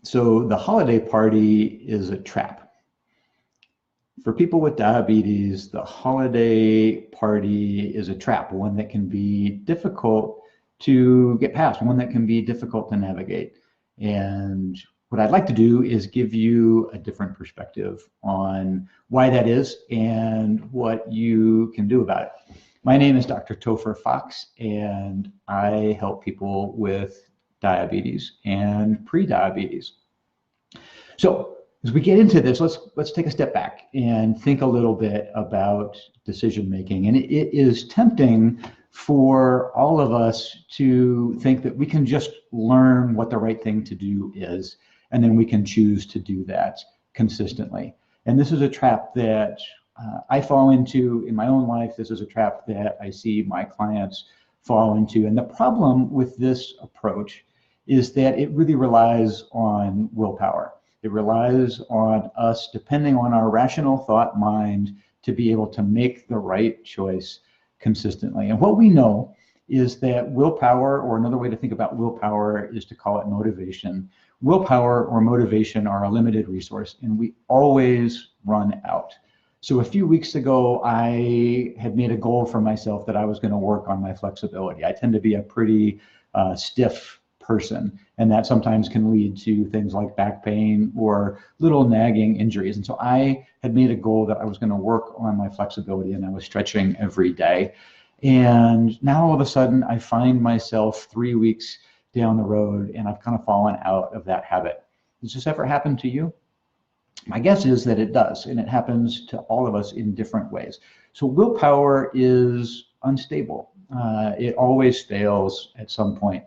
So the holiday party is a trap. For people with diabetes, the holiday party is a trap, one that can be difficult to get past, one that can be difficult to navigate. And what I'd like to do is give you a different perspective on why that is and what you can do about it. My name is Dr. Topher Fox, and I help people with diabetes and pre-diabetes. So as we get into this, let's take a step back and think a little bit about decision making. And it is tempting for all of us to think that we can just learn what the right thing to do is, and then we can choose to do that consistently. And this is a trap that I fall into in my own life. This is a trap that I see my clients fall into. And the problem with this approach is that it really relies on willpower. It relies on us depending on our rational thought mind to be able to make the right choice consistently. And what we know is that willpower, or another way to think about willpower is to call it motivation. Willpower or motivation are a limited resource, and we always run out. So a few weeks ago, I had made a goal for myself that I was going to work on my flexibility. I tend to be a pretty stiff person, and that sometimes can lead to things like back pain or little nagging injuries. And so I had made a goal that I was going to work on my flexibility, and I was stretching every day. And now all of a sudden I find myself 3 weeks down the road and I've kind of fallen out of that habit. Does this ever happen to you? My guess is that it does, and it happens to all of us in different ways. So willpower is unstable. It always fails at some point.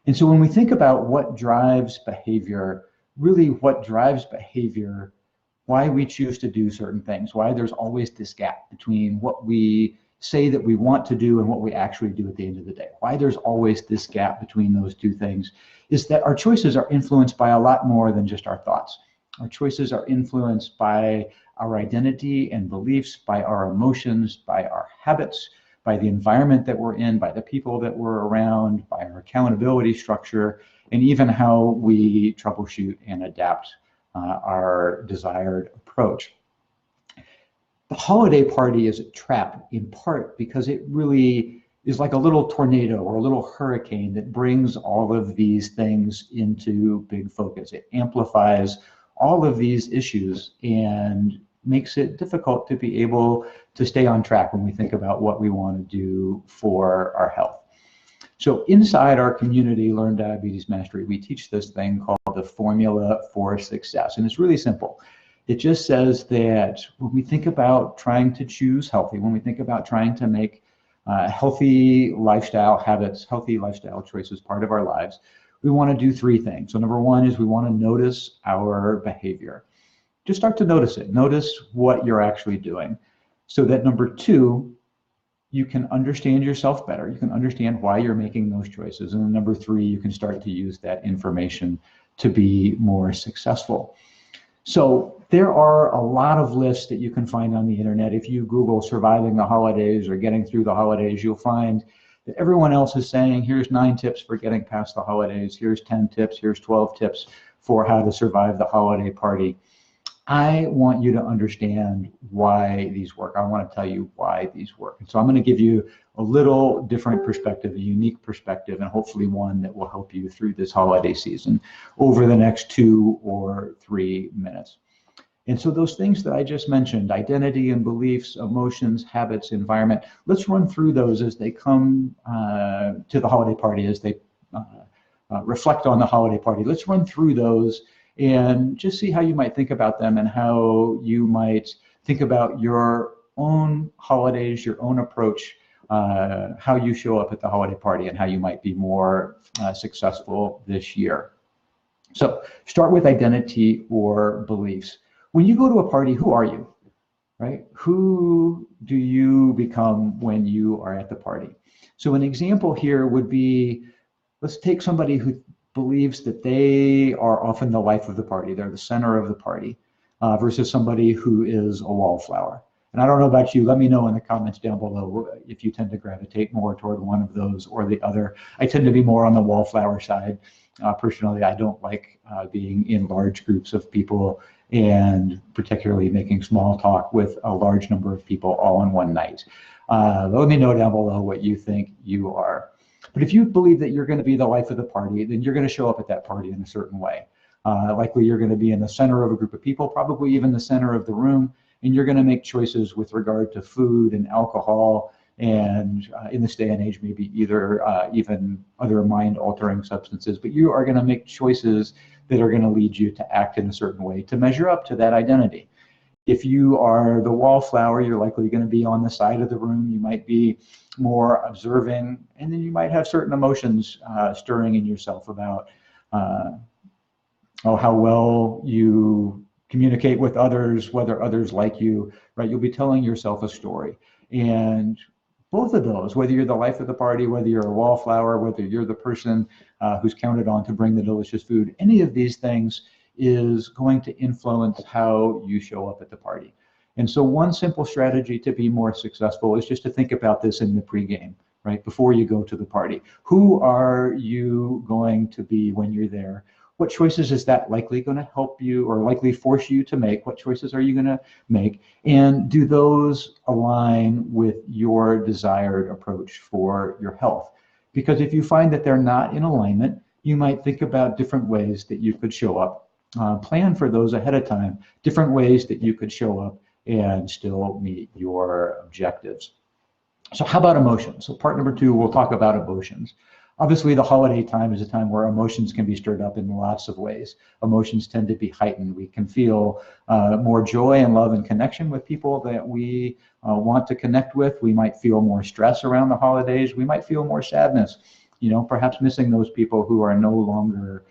And so when we think about what drives behavior, really what drives behavior, why we choose to do certain things, why there's always this gap between what we say that we want to do and what we actually do at the end of the day, why there's always this gap between those two things, is that our choices are influenced by a lot more than just our thoughts. Our choices are influenced by our identity and beliefs, by our emotions, by our habits, by the environment that we're in, by the people that we're around, by our accountability structure, and even how we troubleshoot and adapt our desired approach. The holiday party is a trap in part because it really is like a little tornado or a little hurricane that brings all of these things into big focus. It amplifies all of these issues and makes it difficult to be able to stay on track when we think about what we want to do for our health. So inside our community, Learn Diabetes Mastery, we teach this thing called the Formula for Success. And it's really simple. It just says that when we think about trying to choose healthy, when we think about trying to make healthy lifestyle habits, healthy lifestyle choices part of our lives, we want to do three things. So number one is we want to notice our behavior. Just start to notice it. Notice what you're actually doing. So that number two, you can understand yourself better. You can understand why you're making those choices. And then number three, you can start to use that information to be more successful. So there are a lot of lists that you can find on the internet. If you Google surviving the holidays or getting through the holidays, you'll find that everyone else is saying, here's 9 tips for getting past the holidays. Here's 10 tips. Here's 12 tips for how to survive the holiday party. I want you to understand why these work. I want to tell you why these work. And so I'm going to give you a little different perspective, a unique perspective, and hopefully one that will help you through this holiday season over the next 2 or 3 minutes. And so those things that I just mentioned, identity and beliefs, emotions, habits, environment, let's run through those as they come to the holiday party, as they reflect on the holiday party. Let's run through those and just see how you might think about them and how you might think about your own holidays, your own approach, how you show up at the holiday party and how you might be more successful this year. So start with identity or beliefs. When you go to a party, who are you, right? Who do you become when you are at the party? So an example here would be, let's take somebody who believes that they are often the life of the party. They're the center of the party versus somebody who is a wallflower. And I don't know about you, let me know in the comments down below if you tend to gravitate more toward one of those or the other. I tend to be more on the wallflower side. Personally, I don't like being in large groups of people, and particularly making small talk with a large number of people all in one night. Let me know down below what you think you are. But if you believe that you're going to be the life of the party, then you're going to show up at that party in a certain way. Likely you're going to be in the center of a group of people, probably even the center of the room, and you're going to make choices with regard to food and alcohol, and in this day and age, maybe either even other mind-altering substances. But you are going to make choices that are going to lead you to act in a certain way to measure up to that identity. If you are the wallflower, you're likely going to be on the side of the room. You might be more observing, and then you might have certain emotions stirring in yourself about how well you communicate with others, whether others like you, right? You'll be telling yourself a story. And both of those, whether you're the life of the party, whether you're a wallflower, whether you're the person who's counted on to bring the delicious food, any of these things is going to influence how you show up at the party. And so one simple strategy to be more successful is just to think about this in the pregame, right? Before you go to the party. Who are you going to be when you're there? What choices is that likely going to help you or likely force you to make? What choices are you going to make? And do those align with your desired approach for your health? Because if you find that they're not in alignment, you might think about different ways that you could show up. Plan for those ahead of time, different ways that you could show up and still meet your objectives. So how about emotions? So part number 2, we'll talk about emotions. Obviously, the holiday time is a time where emotions can be stirred up in lots of ways. Emotions tend to be heightened. We can feel more joy and love and connection with people that we want to connect with. We might feel more stress around the holidays. We might feel more sadness, perhaps missing those people who are no longer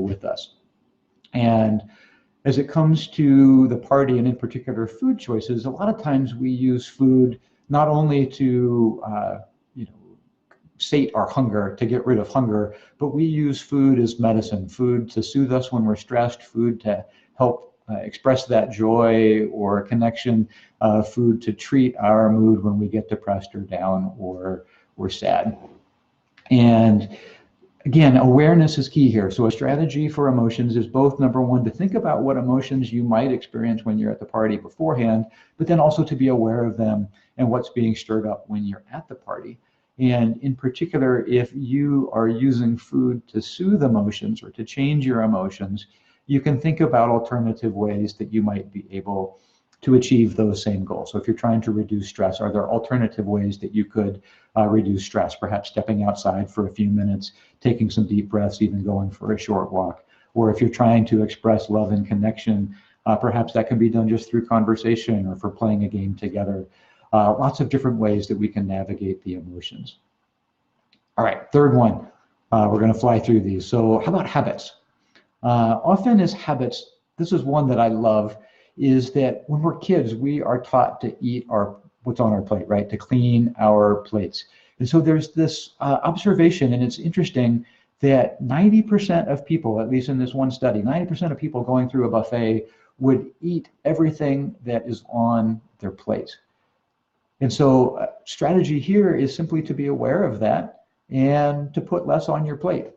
with us. And as it comes to the party, and in particular food choices, a lot of times we use food not only to sate our hunger, to get rid of hunger, but we use food as medicine, food to soothe us when we're stressed, food to help express that joy or connection, food to treat our mood when we get depressed or down or sad. And again, awareness is key here. So a strategy for emotions is both, number 1, to think about what emotions you might experience when you're at the party beforehand, but then also to be aware of them and what's being stirred up when you're at the party. And in particular, if you are using food to soothe emotions or to change your emotions, you can think about alternative ways that you might be able to achieve those same goals. So if you're trying to reduce stress, are there alternative ways that you could reduce stress? Perhaps stepping outside for a few minutes, taking some deep breaths, even going for a short walk. Or if you're trying to express love and connection, perhaps that can be done just through conversation or for playing a game together. Lots of different ways that we can navigate the emotions. All right, third one, we're going to fly through these. So how about habits? Often as habits, this is one that I love, is that when we're kids, we are taught to eat what's on our plate, right? To clean our plates. And so there's this observation, and it's interesting that 90% of people, at least in this one study, 90% of people going through a buffet would eat everything that is on their plate. And so strategy here is simply to be aware of that and to put less on your plate,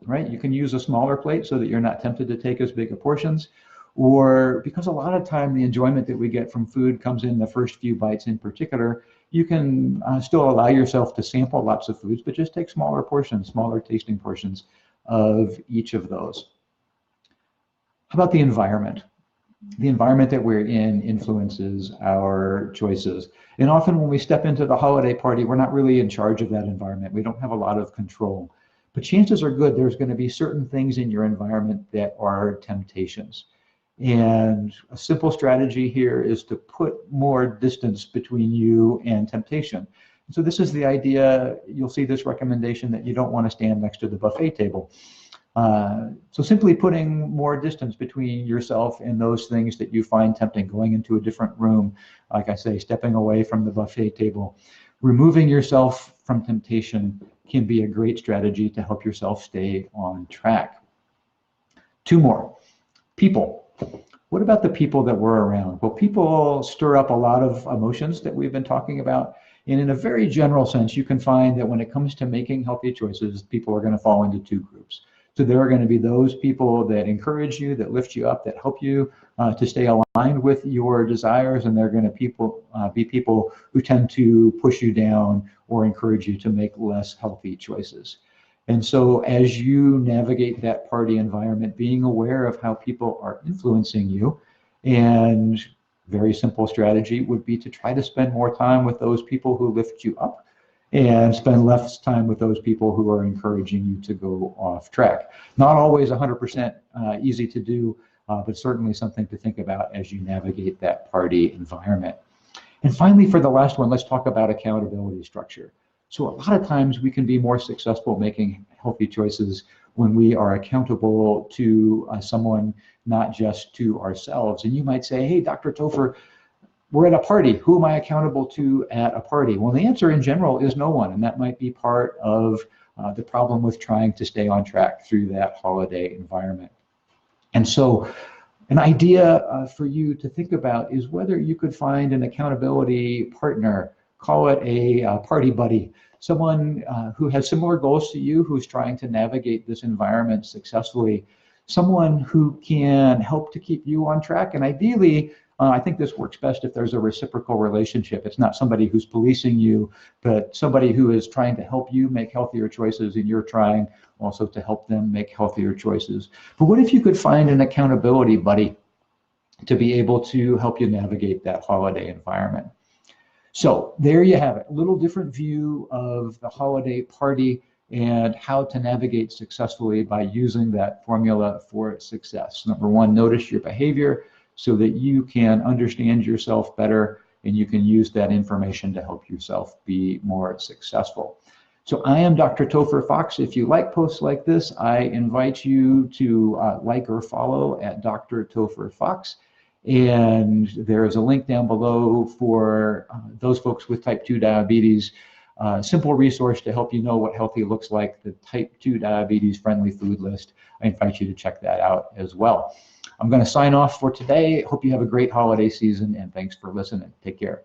right? You can use a smaller plate so that you're not tempted to take as big a portions, or because a lot of time the enjoyment that we get from food comes in the first few bites in particular, you can still allow yourself to sample lots of foods, but just take smaller portions, smaller tasting portions of each of those. How about the environment? The environment that we're in influences our choices. And often when we step into the holiday party, we're not really in charge of that environment. We don't have a lot of control. But chances are good there's going to be certain things in your environment that are temptations. And a simple strategy here is to put more distance between you and temptation. So this is the idea, you'll see this recommendation that you don't want to stand next to the buffet table. So simply putting more distance between yourself and those things that you find tempting, going into a different room, like I say, stepping away from the buffet table, removing yourself from temptation can be a great strategy to help yourself stay on track. 2 more. People. What about the people that we're around? Well, people stir up a lot of emotions that we've been talking about. And in a very general sense, you can find that when it comes to making healthy choices, people are going to fall into two groups. So there are going to be those people that encourage you, that lift you up, that help you to stay aligned with your desires, and there are going to be people who tend to push you down or encourage you to make less healthy choices. And so as you navigate that party environment, being aware of how people are influencing you, and very simple strategy would be to try to spend more time with those people who lift you up and spend less time with those people who are encouraging you to go off track. Not always 100% easy to do, but certainly something to think about as you navigate that party environment. And finally, for the last one, let's talk about accountability structure. So a lot of times we can be more successful making healthy choices when we are accountable to someone, not just to ourselves. And you might say, hey, Dr. Topher, we're at a party. Who am I accountable to at a party? Well, the answer in general is no one, and that might be part of the problem with trying to stay on track through that holiday environment. And so an idea for you to think about is whether you could find an accountability partner, call it a party buddy, someone who has similar goals to you, who's trying to navigate this environment successfully, someone who can help to keep you on track. And ideally, I think this works best if there's a reciprocal relationship. It's not somebody who's policing you, but somebody who is trying to help you make healthier choices, and you're trying also to help them make healthier choices. But what if you could find an accountability buddy to be able to help you navigate that holiday environment? So there you have it, a little different view of the holiday party and how to navigate successfully by using that formula for success. Number one, notice your behavior so that you can understand yourself better and you can use that information to help yourself be more successful. So I am Dr. Topher Fox. If you like posts like this, I invite you to like or follow at Dr. Topher Fox. And there is a link down below for those folks with type 2 diabetes, simple resource to help you know what healthy looks like, the type 2 diabetes friendly food list. I invite you to check that out as well. I'm going to sign off for today. Hope you have a great holiday season, and thanks for listening. Take care.